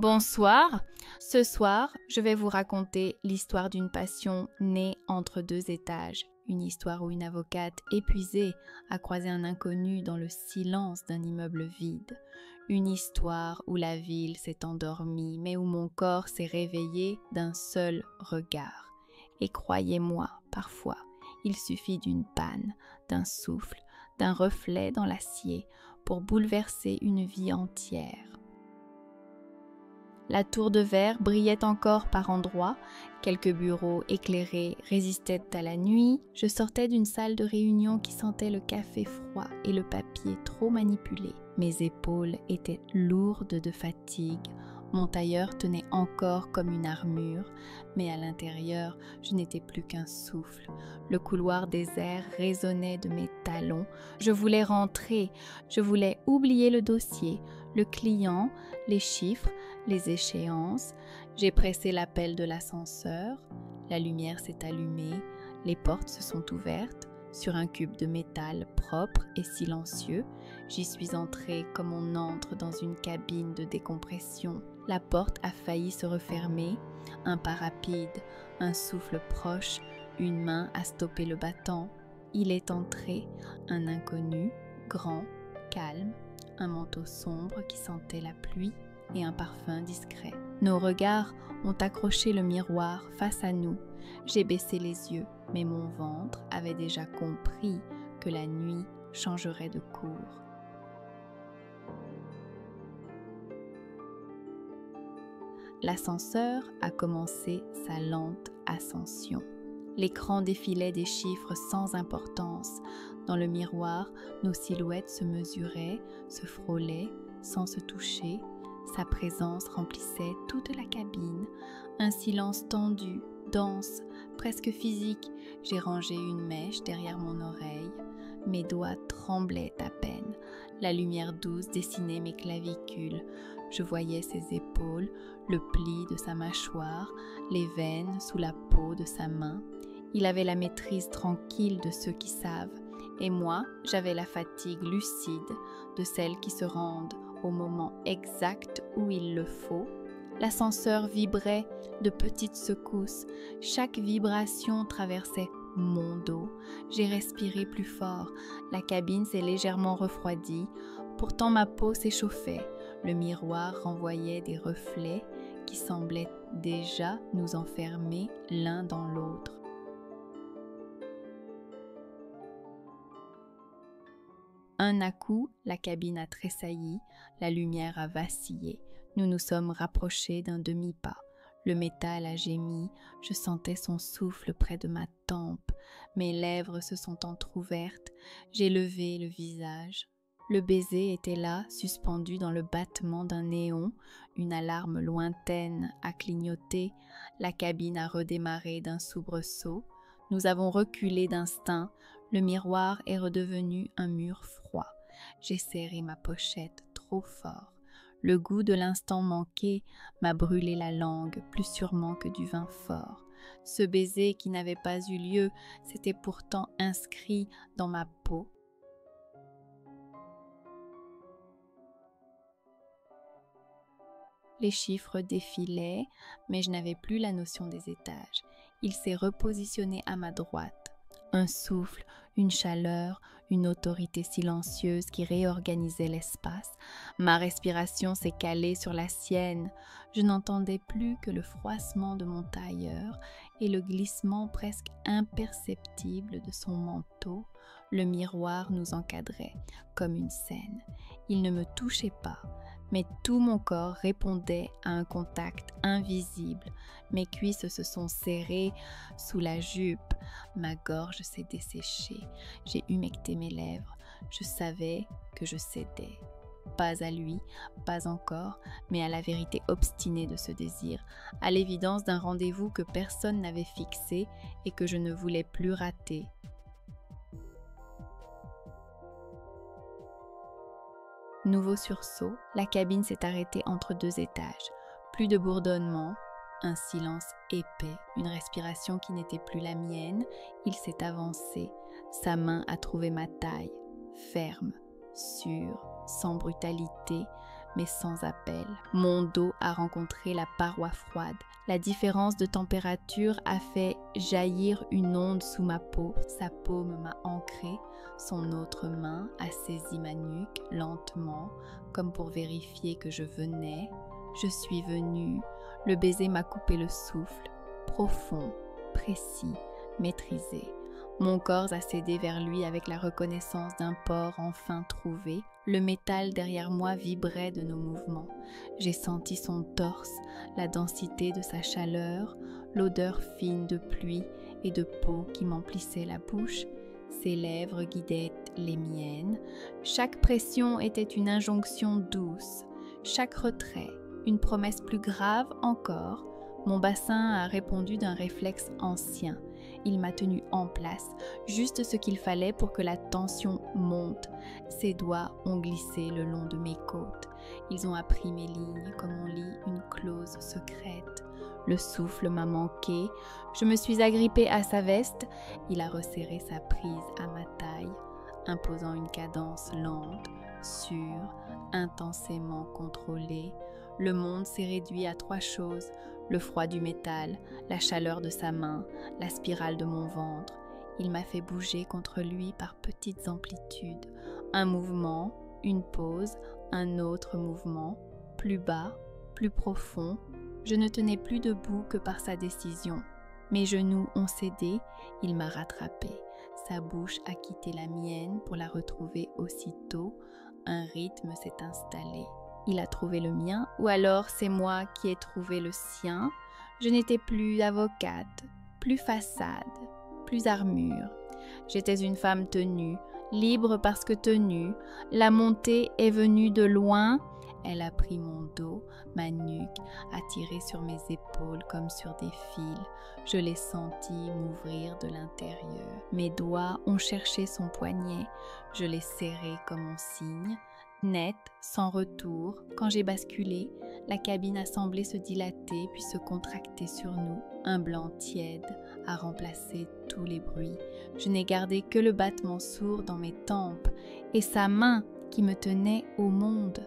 Bonsoir, ce soir, je vais vous raconter l'histoire d'une passion née entre deux étages. Une histoire où une avocate épuisée a croisé un inconnu dans le silence d'un immeuble vide. Une histoire où la ville s'est endormie, mais où mon corps s'est réveillé d'un seul regard. Et croyez-moi, parfois, il suffit d'une panne, d'un souffle, d'un reflet dans l'acier pour bouleverser une vie entière. La tour de verre brillait encore par endroits, quelques bureaux éclairés résistaient à la nuit. Je sortais d'une salle de réunion qui sentait le café froid et le papier trop manipulé. Mes épaules étaient lourdes de fatigue. Mon tailleur tenait encore comme une armure, mais à l'intérieur, je n'étais plus qu'un souffle. Le couloir désert résonnait de mes talons. Je voulais rentrer, je voulais oublier le dossier, le client, les chiffres, les échéances. J'ai pressé l'appel de l'ascenseur. La lumière s'est allumée, les portes se sont ouvertes. Sur un cube de métal propre et silencieux, j'y suis entrée comme on entre dans une cabine de décompression. La porte a failli se refermer, un pas rapide, un souffle proche, une main a stoppé le battant. Il est entré, un inconnu, grand, calme, un manteau sombre qui sentait la pluie et un parfum discret. Nos regards ont accroché le miroir face à nous. J'ai baissé les yeux, mais mon ventre avait déjà compris que la nuit changerait de cours. L'ascenseur a commencé sa lente ascension. L'écran défilait des chiffres sans importance. Dans le miroir, nos silhouettes se mesuraient, se frôlaient, sans se toucher. Sa présence remplissait toute la cabine. Un silence tendu, dense, presque physique. J'ai rangé une mèche derrière mon oreille. Mes doigts tremblaient à peine. La lumière douce dessinait mes clavicules. Je voyais ses épaules, le pli de sa mâchoire, les veines sous la peau de sa main. Il avait la maîtrise tranquille de ceux qui savent, et moi, j'avais la fatigue lucide de celles qui se rendent au moment exact où il le faut. L'ascenseur vibrait de petites secousses. Chaque vibration traversait mon dos. J'ai respiré plus fort. La cabine s'est légèrement refroidie. Pourtant ma peau s'échauffait. Le miroir renvoyait des reflets qui semblaient déjà nous enfermer l'un dans l'autre. Un à coup, la cabine a tressailli, la lumière a vacillé. Nous nous sommes rapprochés d'un demi-pas. Le métal a gémi, je sentais son souffle près de ma tempe. Mes lèvres se sont entr'ouvertes, j'ai levé le visage. Le baiser était là, suspendu dans le battement d'un néon. Une alarme lointaine a clignoté. La cabine a redémarré d'un soubresaut. Nous avons reculé d'instinct. Le miroir est redevenu un mur froid. J'ai serré ma pochette trop fort. Le goût de l'instant manqué m'a brûlé la langue plus sûrement que du vin fort. Ce baiser qui n'avait pas eu lieu s'était pourtant inscrit dans ma peau. Les chiffres défilaient, mais je n'avais plus la notion des étages. Il s'est repositionné à ma droite. Un souffle, une chaleur, une autorité silencieuse qui réorganisait l'espace. Ma respiration s'est calée sur la sienne. Je n'entendais plus que le froissement de mon tailleur et le glissement presque imperceptible de son manteau. Le miroir nous encadrait comme une scène. Il ne me touchait pas, mais tout mon corps répondait à un contact invisible. Mes cuisses se sont serrées sous la jupe. Ma gorge s'est desséchée. J'ai humecté mes lèvres. Je savais que je cédais. Pas à lui, pas encore, mais à la vérité obstinée de ce désir, à l'évidence d'un rendez-vous que personne n'avait fixé et que je ne voulais plus rater. Nouveau sursaut, la cabine s'est arrêtée entre deux étages. Plus de bourdonnement, un silence épais, une respiration qui n'était plus la mienne. Il s'est avancé, sa main a trouvé ma taille, ferme, sûre, sans brutalité. mais sans appel. Mon dos a rencontré la paroi froide. La différence de température a fait jaillir une onde sous ma peau. Sa paume m'a ancrée. Son autre main a saisi ma nuque lentement, comme pour vérifier que je venais. Je suis venue. Le baiser m'a coupé le souffle. Profond, précis, maîtrisé. Mon corps a cédé vers lui avec la reconnaissance d'un port enfin trouvé. Le métal derrière moi vibrait de nos mouvements. J'ai senti son torse, la densité de sa chaleur, l'odeur fine de pluie et de peau qui m'emplissait la bouche. Ses lèvres guidaient les miennes. Chaque pression était une injonction douce. Chaque retrait, une promesse plus grave encore. Mon bassin a répondu d'un réflexe ancien. Il m'a tenu en place, juste ce qu'il fallait pour que la tension monte. Ses doigts ont glissé le long de mes côtes. Ils ont appris mes lignes comme on lit une clause secrète. Le souffle m'a manqué. Je me suis agrippée à sa veste. Il a resserré sa prise à ma taille, imposant une cadence lente, sûre, intensément contrôlée. Le monde s'est réduit à 3 choses. Le froid du métal, la chaleur de sa main, la spirale de mon ventre. Il m'a fait bouger contre lui par petites amplitudes. Un mouvement, une pause, un autre mouvement, plus bas, plus profond. Je ne tenais plus debout que par sa décision. Mes genoux ont cédé, il m'a rattrapée. Sa bouche a quitté la mienne pour la retrouver aussitôt. Un rythme s'est installé. Il a trouvé le mien, ou alors c'est moi qui ai trouvé le sien. Je n'étais plus avocate, plus façade, plus armure. J'étais une femme tenue, libre parce que tenue. La montée est venue de loin. Elle a pris mon dos, ma nuque, a tiré sur mes épaules comme sur des fils. Je l'ai senti m'ouvrir de l'intérieur. Mes doigts ont cherché son poignet. Je l'ai serré comme on signe. Net, sans retour, quand j'ai basculé, la cabine a semblé se dilater puis se contracter sur nous. Un blanc tiède a remplacé tous les bruits. Je n'ai gardé que le battement sourd dans mes tempes et sa main qui me tenait au monde.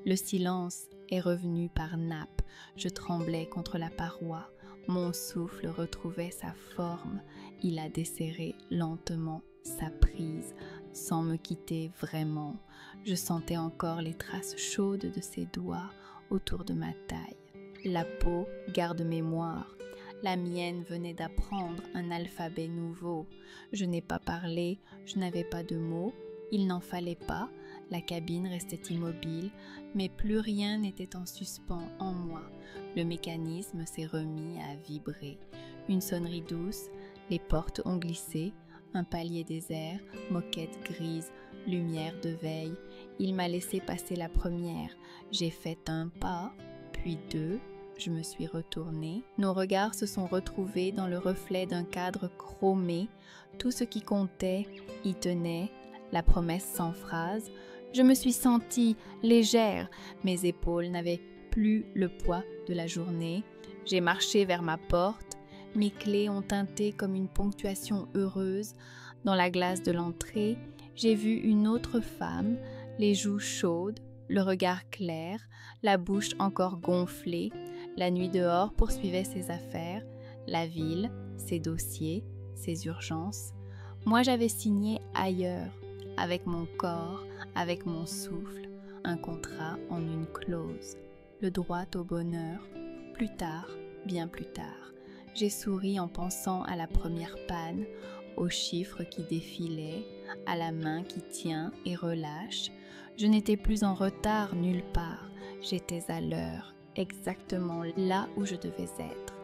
Le silence est revenu par nappes. Je tremblais contre la paroi. Mon souffle retrouvait sa forme. Il a desserré lentement sa prise, sans me quitter vraiment. Je sentais encore les traces chaudes de ses doigts autour de ma taille. La peau garde mémoire. La mienne venait d'apprendre un alphabet nouveau. Je n'ai pas parlé, je n'avais pas de mots. Il n'en fallait pas. La cabine restait immobile, mais plus rien n'était en suspens en moi. Le mécanisme s'est remis à vibrer. Une sonnerie douce, les portes ont glissé, un palier désert, moquette grise, lumière de veille. Il m'a laissé passer la première. J'ai fait un pas, puis 2. Je me suis retournée. Nos regards se sont retrouvés dans le reflet d'un cadre chromé. Tout ce qui comptait y tenait, la promesse sans phrase. Je me suis sentie légère. Mes épaules n'avaient plus le poids de la journée. J'ai marché vers ma porte. Mes clés ont tinté comme une ponctuation heureuse. Dans la glace de l'entrée, j'ai vu une autre femme, les joues chaudes, le regard clair, la bouche encore gonflée. La nuit dehors poursuivait ses affaires, la ville, ses dossiers, ses urgences. Moi, j'avais signé ailleurs, avec mon corps, avec mon souffle, un contrat en une clause. Le droit au bonheur, plus tard, bien plus tard. J'ai souri en pensant à la première panne, aux chiffres qui défilaient, à la main qui tient et relâche. Je n'étais plus en retard nulle part, j'étais à l'heure, exactement là où je devais être.